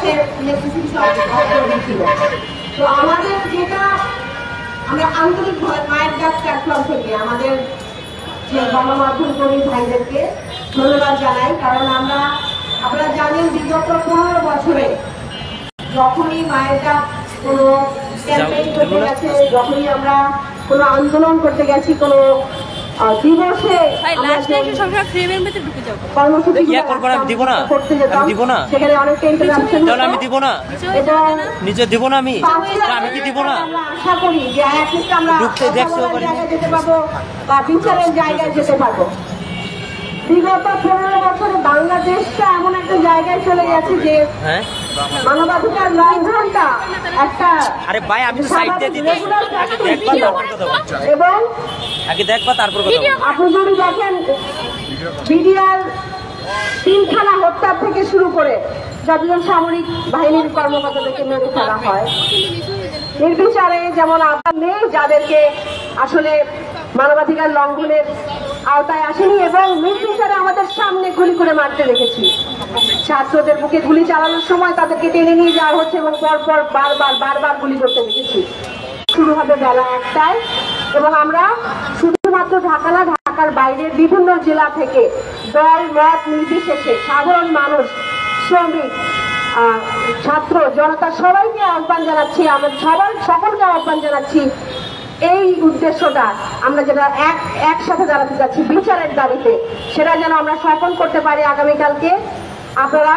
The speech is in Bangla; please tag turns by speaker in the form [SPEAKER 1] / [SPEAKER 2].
[SPEAKER 1] পাশে ইলেকট্রিসিটি ছিল। তো আমাদের যেটা আমরা আন্তরিক মায়ের ডাক প্ল্যাটফর্ম থেকে আমাদের যে গণমাধ্যম কর্মী ভাইদেরকে ধন্যবাদ জানাই, কারণ আপনারা জানেন বিগত 15 বছরে যখনই মায়ের ডাক কোনো ক্যাম্পেইন করতে গেছে, যখনই আমরা কোনো আন্দোলন করতে গেছি, কোনো দিবসে সেখানে অনেকটা ইন্টারাপশন আশা করি যে আমরা জায়গায় যেতে পারবো বা বিচারের জায়গায় যেতে পারবো। বিগত 15 বছরে বাংলাদেশটা এমন একটা জায়গায় চলে গেছে যে মানবাধিকার লঙ্ঘনটা একটা এবং আপনি যদি দেখেন বিডিআর 3 হত্যা থেকে শুরু করে যতজন সামরিক বাহিনীর কর্মকর্তাদেরকে মেরে ফেলা হয় নির্বিচারে, যেমন আপনার নেই যাদেরকে আসলে মানবাধিকার লঙ্ঘনের আওতায় আসেনি এবং নির্বিচারে আমাদের সামনে গুলি করে মারতে দেখেছি। ছাত্রদের বুকে গুলি চালানোর সময় তাদেরকে টেনে নিয়ে যাওয়া হচ্ছে এবং পরপর বারবার গুলি করতে দেখেছি। শুরু হবে বেলা 1টায় এবং আমরা শুধুমাত্র ঢাকা না, ঢাকার বাইরের বিভিন্ন জেলা থেকে দল মত নির্বিশেষে সাধারণ মানুষ, শ্রমিক, ছাত্র জনতা সবাইকে আহ্বান জানাচ্ছি, আমরা সকলকে আহ্বান জানাচ্ছি এই উদ্দেশ্যটা আমরা যেটা একসাথে দাঁড়াতে যাচ্ছি বিচারের দাবিতে, সেটা যেন আমরা সফল করতে পারি আগামীকালকে। আপনারা